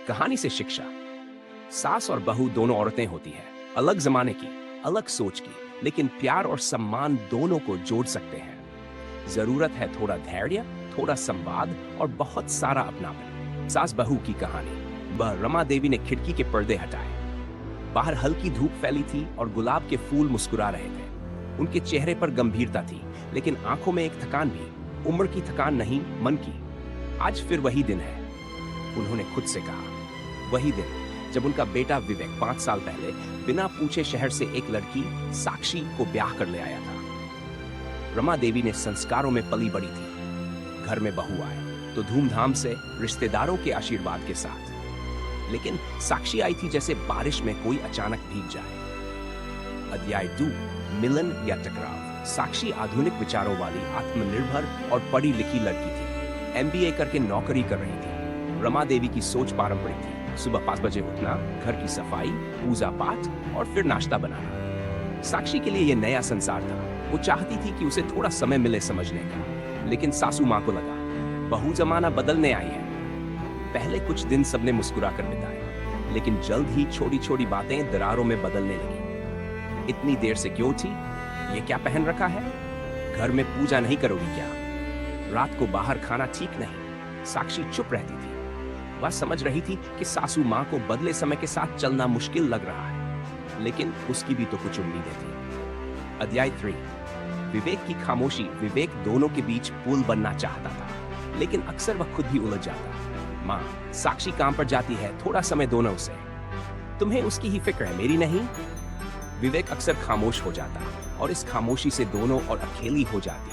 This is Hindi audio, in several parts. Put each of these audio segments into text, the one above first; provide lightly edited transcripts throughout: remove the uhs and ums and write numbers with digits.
कहानी से शिक्षा। सास और बहू दोनों औरतें होती हैं, अलग जमाने की, अलग सोच की, लेकिन प्यार और सम्मान दोनों को जोड़ सकते हैं। जरूरत है थोड़ा धैर्य, थोड़ा संवाद और बहुत सारा अपनापन। सास बहू की कहानी। रमा देवी ने खिड़की के पर्दे हटाए। बाहर हल्की धूप फैली थी और गुलाब के फूल मुस्कुरा रहे थे। उनके चेहरे पर गंभीरता थी, लेकिन आंखों में एक थकान भी। उम्र की थकान नहीं, मन की। आज फिर वही दिन है, उन्होंने खुद से कहा। वही दिन जब उनका बेटा विवेक 5 साल पहले बिना पूछे शहर से एक लड़की साक्षी को ब्याह कर ले आया था। रमा देवी ने संस्कारों में पली बड़ी थी। घर में बहू आए तो धूमधाम से, रिश्तेदारों के आशीर्वाद के साथ। लेकिन साक्षी आई थी जैसे बारिश में कोई अचानक भीग जाए। अध्याय 2, मिलन या टकराव। साक्षी आधुनिक विचारों वाली, आत्मनिर्भर और पढ़ी लिखी लड़की थी। MBA करके नौकरी कर रही थी। रमा देवी की सोच पारंपरिक थी। सुबह 5 बजे उठना, घर की सफाई, पूजा पाठ और फिर नाश्ता बनाना। साक्षी के लिए यह नया संसार था। वो चाहती थी कि उसे थोड़ा समय मिले समझने का। लेकिन सासू माँ को लगा, बहू जमाना बदलने आई है। पहले कुछ दिन सबने मुस्कुरा कर बिताए, लेकिन जल्द ही छोटी छोटी बातें दरारों में बदलने लगी। इतनी देर से क्यों थी? ये क्या पहन रखा है? घर में पूजा नहीं करोगी क्या? रात को बाहर खाना ठीक नहीं। साक्षी चुप रहती थी। वह समझ रही थी कि सासू माँ को बदले समय के साथ चलना मुश्किल लग रहा है, लेकिन उसकी भी तो कुछ उम्मीदें थी। अध्याय 3, विवेक की खामोशी। विवेक दोनों के बीच पुल बनना चाहता था, लेकिन अक्सर वह खुद भी उलझ जाता। माँ, साक्षी काम पर जाती है, थोड़ा समय दो ना उसे। तुम्हें उसकी ही फिक्र है, मेरी नहीं। विवेक अक्सर खामोश हो जाता और इस खामोशी से दोनों और अकेली हो जाती।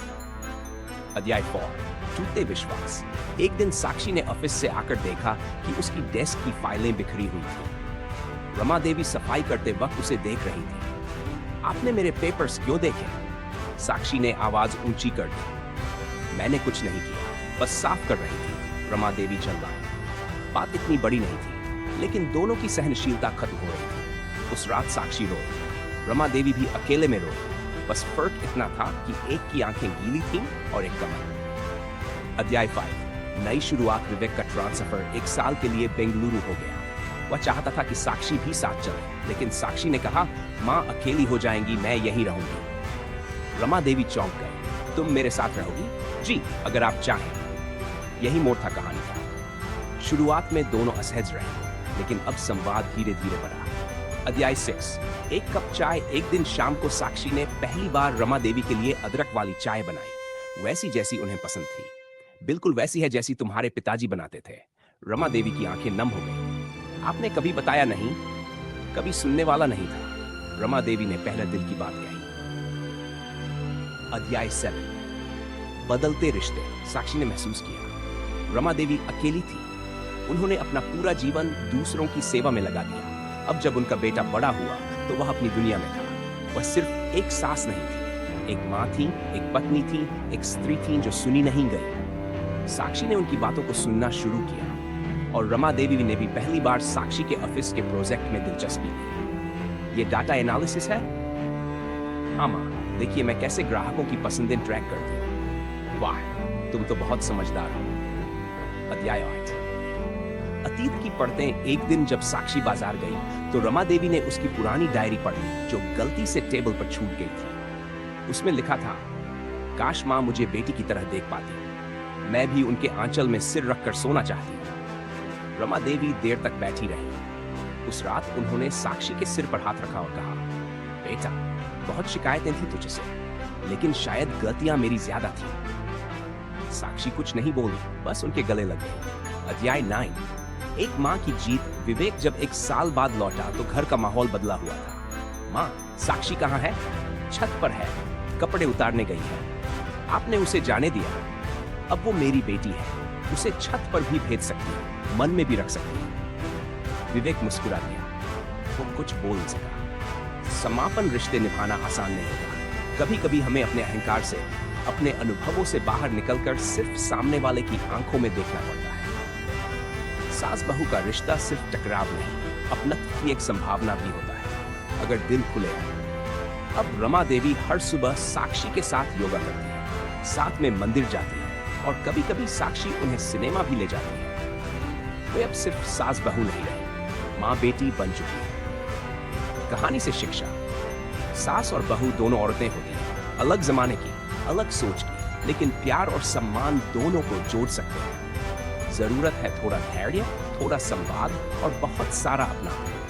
अध्याय 4, टूटे विश्वास। एक दिन साक्षी ने ऑफिस से आकर देखा कि उसकी डेस्क की फाइलें बिखरी हुई थी। रमा देवी सफाई करते वक्त उसे देख रही थी। आपने मेरे पेपर्स क्यों देखे? साक्षी ने आवाज ऊंची कर दी। मैंने कुछ नहीं किया, बस साफ कर रही थी। रमा देवी चिल्लाई। बात इतनी बड़ी नहीं थी, लेकिन दोनों की सहनशीलता खत्म हो रही थी। उस रात साक्षी रोई, रमा देवी भी अकेले में रोई। बस फर्क इतना था कि एक की आंखें गीली थीं और एक कमर। अध्याय 5, नई शुरुआत। विवेक का ट्रांसफर 1 साल के लिए बेंगलुरु हो गया। वह चाहता था कि साक्षी भी साथ चले, लेकिन साक्षी ने कहा, माँ अकेली हो जाएंगी, मैं यहीं रहूंगी। रमा देवी चौंक गई। तुम मेरे साथ रहोगी? जी, अगर आप चाहें। यही मोड़ था कहानी का। शुरुआत में दोनों असहज रहे, लेकिन अब संवाद धीरे धीरे बढ़ा। अध्याय 6, एक कप चाय। एक दिन शाम को साक्षी ने पहली बार रमा देवी के लिए अदरक वाली चाय बनाई, वैसी जैसी उन्हें पसंद थी। बिल्कुल वैसी है जैसी तुम्हारे पिताजी बनाते थे। रमा देवी की आंखें नम हो गई। आपने कभी बताया नहीं, कभी सुनने वाला नहीं था। रमा देवी ने पहले दिल की बात कही। अध्याय 7, बदलते रिश्ते। साक्षी ने महसूस किया रमा देवी अकेली थी। उन्होंने अपना पूरा जीवन दूसरों की सेवा में लगा दिया। अब जब उनका बेटा बड़ा हुआ तो वह अपनी दुनिया में था। वह सिर्फ एक सास नहीं थी, एक माँ थी, एक पत्नी थी, एक स्त्री थी जो सुनी नहीं गई। साक्षी ने उनकी बातों को सुनना शुरू किया और रमा देवी ने भी पहली बार साक्षी के ऑफिस के प्रोजेक्ट में दिलचस्पी ली। ये डाटा एनालिसिस है? हाँ माँ, देखिए मैं कैसे ग्राहकों की पसंदें ट्रैक करती हूँ। वाह, तुम तो बहुत समझदार हो। अध्याय 8, अतीत की पढ़तें। एक दिन जब साक्षी बाजार गई तो रमा देवी ने उसकी पुरानी डायरी पढ़ी जो गलती से टेबल पर छूट गई थी। उसमें लिखा था, काश माँ मुझे बेटी की तरह देख पाती, मैं भी उनके आंचल में सिर रखकर सोना चाहती। रमा देवी देर तक बैठी रही। उस रात उन्होंने साक्षी के सिर पर हाथ रखा और कहा, बेटा, बहुत शिकायतें थी तुझसे, लेकिन शायद गलतियां मेरी ज्यादा थी। साक्षी कुछ नहीं बोली, बस उनके गले लग गई। अध्याय 9, एक माँ की जीत। विवेक जब 1 साल बाद लौटा तो घर का माहौल बदला हुआ था। माँ, साक्षी कहाँ है? छत पर है, कपड़े उतारने गई है। आपने उसे जाने दिया? अब वो मेरी बेटी है, उसे छत पर भी भेज सकती है, मन में भी रख सकती है। विवेक मुस्कुरा दिया। वो कुछ बोल नहीं सका। समापन रिश्ते निभाना आसान नहीं होता। कभी कभी हमें अपने अहंकार से, अपने अनुभवों से बाहर निकलकर सिर्फ सामने वाले की आंखों में देखना पड़ता है। सास बहू का रिश्ता सिर्फ टकराव नहीं, अपनत्व की एक संभावना भी होता है, अगर दिल खुले। अब रमा देवी हर सुबह साक्षी के साथ योगा करती है, साथ में मंदिर जाती है और कभी-कभी साक्षी उन्हें सिनेमा भी ले जाती है। वे अब सिर्फ सास बहू नहीं रही, माँ बेटी बन चुकी है। कहानी से शिक्षा। सास और बहू दोनों औरतें होती हैं, अलग जमाने की, अलग सोच की, लेकिन प्यार और सम्मान दोनों को जोड़ सकते हैं। जरूरत है थोड़ा धैर्य, थोड़ा संवाद और बहुत सारा अपनापन।